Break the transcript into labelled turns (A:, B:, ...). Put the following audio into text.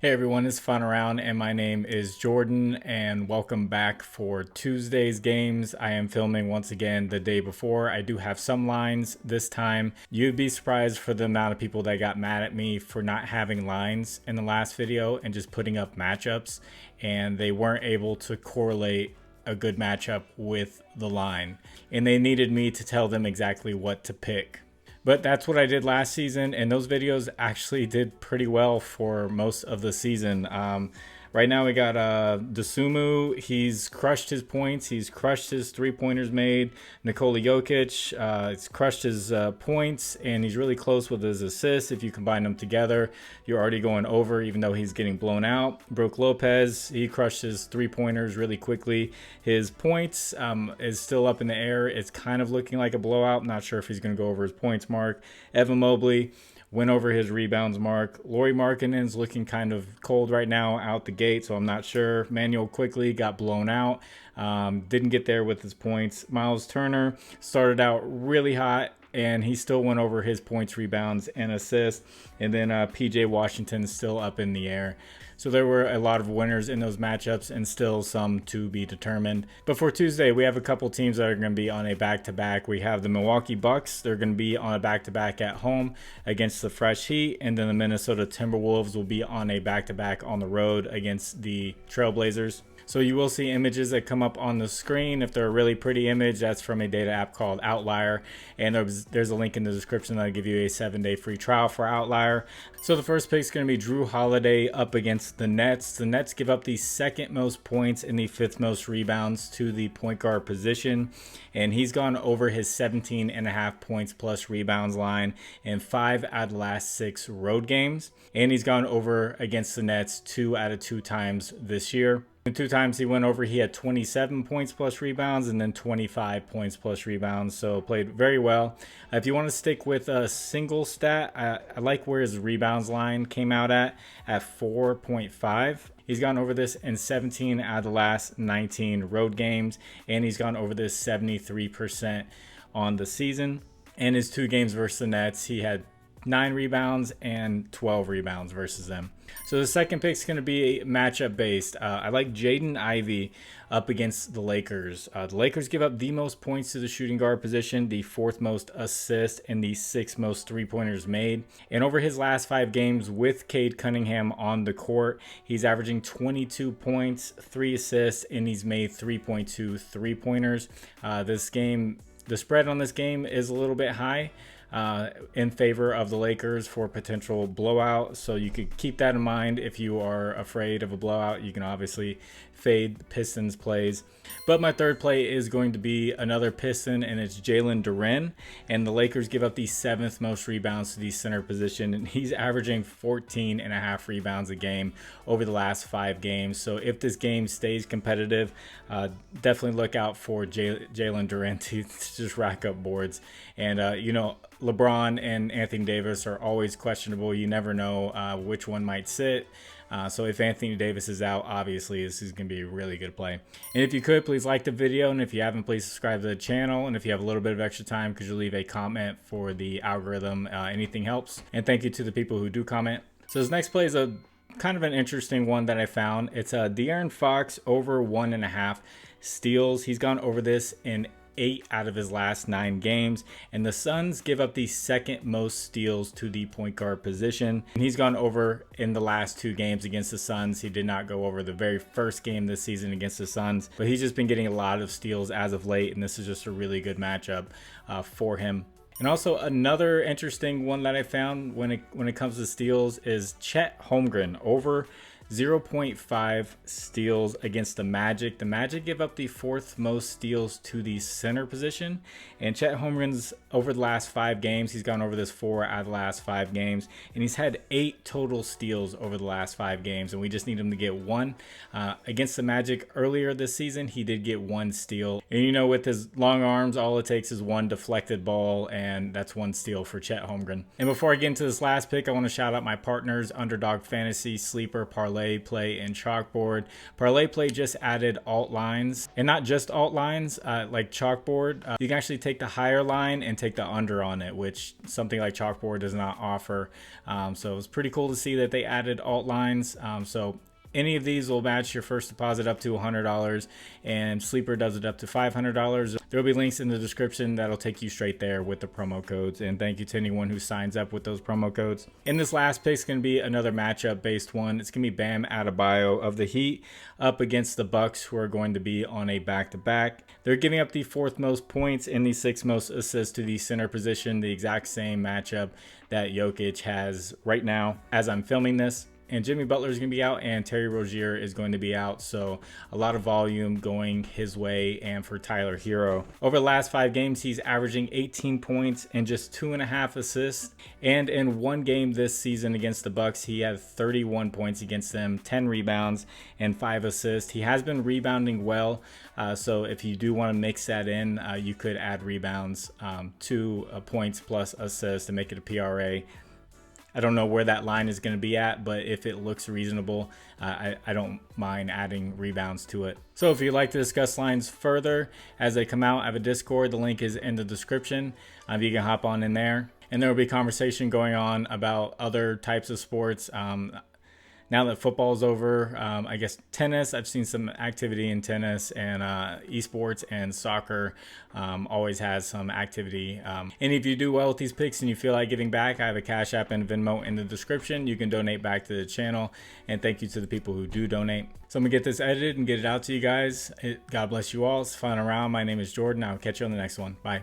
A: Hey everyone, it's FinalRound and my name is Jordan and welcome back for Tuesday's games. I am filming once again the day before. I do have some lines this time. You'd be surprised for the amount of people that got mad at me for not having lines in the last video and just putting up matchups, and they weren't able to correlate a good matchup with the line. And they needed me to tell them exactly what to pick. But that's what I did last season, and those videos actually did pretty well for most of the season. Right now we got Desumu. He's crushed his points. He's crushed his three-pointers made. Nikola Jokic, he's crushed his points, and he's really close with his assists. If you combine them together, you're already going over, even though he's getting blown out. Brook Lopez, he crushed his three-pointers really quickly. His points is still up in the air. It's kind of looking like a blowout. Not sure if he's going to go over his points mark. Evan Mobley went over his rebounds mark. Lauri Markkanen's looking kind of cold right now out the gate, so I'm not sure. Manuel quickly got blown out. Didn't get there with his points. Miles Turner started out really hot, and he still went over his points, rebounds, and assists. And then PJ Washington is still up in the air. So there were a lot of winners in those matchups and still some to be determined. But for Tuesday, we have a couple teams that are going to be on a back-to-back. We have the Milwaukee Bucks. They're going to be on a back-to-back at home against the Fresh Heat. And then the Minnesota Timberwolves will be on a back-to-back on the road against the Trailblazers. So you will see images that come up on the screen. If they're a really pretty image, that's from a data app called Outlier. And there's a link in the description that'll give you a 7-day free trial for Outlier. So the first pick is going to be Jrue Holiday up against the Nets. The Nets give up the second most points and the fifth most rebounds to the point guard position. And he's gone over his 17.5 points plus rebounds line in 5 out of the last 6 road games. And he's gone over against the Nets 2 out of 2 times this year. The 2 times he went over, he had 27 points plus rebounds and then 25 points plus rebounds, so played very well. If you want to stick with a single stat, I like where his rebounds line came out at 4.5. He's gone over this in 17 out of the last 19 road games, and he's gone over this 73% on the season. In his 2 games versus the Nets, he had 9 rebounds and 12 rebounds versus them. So the second pick is going to be matchup based. I like Jaden Ivey up against the Lakers. The Lakers give up the most points to the shooting guard position, the 4th most assists, and the 6th most three-pointers made. And over his last 5 games with Cade Cunningham on the court, he's averaging 22 points, 3 assists, and he's made 3.2 three-pointers. This game, the spread on this game is a little bit high in favor of the Lakers for potential blowout. So you could keep that in mind. If you are afraid of a blowout, you can obviously fade the Pistons plays. But my third play is going to be another Piston, and it's Jaylen Duren. And the Lakers give up the 7th most rebounds to the center position, and he's averaging 14.5 rebounds a game over the last 5 games. So if this game stays competitive, definitely look out for Jaylen Duren to just rack up boards. And LeBron and Anthony Davis are always questionable. You never know which one might sit. So if Anthony Davis is out, obviously this is going to be a really good play. And if you could, please like the video. And if you haven't, please subscribe to the channel. And if you have a little bit of extra time, could you leave a comment for the algorithm? Anything helps. And thank you to the people who do comment. So this next play is a kind of an interesting one that I found. It's De'Aaron Fox over 1.5 steals. He's gone over this in 8 out of his last 9 games, and the Suns give up the 2nd most steals to the point guard position, and he's gone over in the last 2 games against the Suns. He did not go over the very first game this season against the Suns, but he's just been getting a lot of steals as of late, and this is just a really good matchup for him. And also another interesting one that I found when it comes to steals is Chet Holmgren over 0.5 steals against the Magic. The Magic give up the 4th most steals to the center position. And Chet Holmgren's over the last 5 games, he's gone over this 4 out of the last 5 games. And he's had 8 total steals over the last 5 games. And we just need him to get 1. Against the Magic earlier this season, he did get 1 steal. And with his long arms, all it takes is 1 deflected ball. And that's 1 steal for Chet Holmgren. And before I get into this last pick, I want to shout out my partners, Underdog Fantasy, Sleeper, Parlay, ParlayPlay and ChalkBoard. ParlayPlay just added alt lines, and not just alt lines like ChalkBoard. You can actually take the higher line and take the under on it, which something like ChalkBoard does not offer. So it's pretty cool to see that they added alt lines. So any of these will match your first deposit up to $100, and Sleeper does it up to $500. There will be links in the description that'll take you straight there with the promo codes, and thank you to anyone who signs up with those promo codes. In this last pick is going to be another matchup based one. It's going to be Bam Adebayo of the Heat up against the Bucks, who are going to be on a back-to-back. They're giving up the 4th most points and the 6th most assists to the center position, the exact same matchup that Jokic has right now as I'm filming this. And Jimmy Butler is going to be out, and Terry Rozier is going to be out. So a lot of volume going his way and for Tyler Hero. Over the last 5 games, he's averaging 18 points and just 2.5 assists. And in one game this season against the Bucks, he had 31 points against them, 10 rebounds, and 5 assists. He has been rebounding well. So if you do want to mix that in, you could add rebounds to points plus assists to make it a PRA. I don't know where that line is going to be at, but if it looks reasonable, I don't mind adding rebounds to it. So if you'd like to discuss lines further as they come out, I have a Discord. The link is in the description. You can hop on in there. And there will be conversation going on about other types of sports. Now that football's over, I guess tennis, I've seen some activity in tennis, and esports and soccer always has some activity. And if you do well with these picks and you feel like giving back, I have a Cash App and Venmo in the description. You can donate back to the channel, and thank you to the people who do donate. So I'm gonna get this edited and get it out to you guys. God bless you all. It's Final Round. My name is Jordan. I'll catch you on the next one. Bye.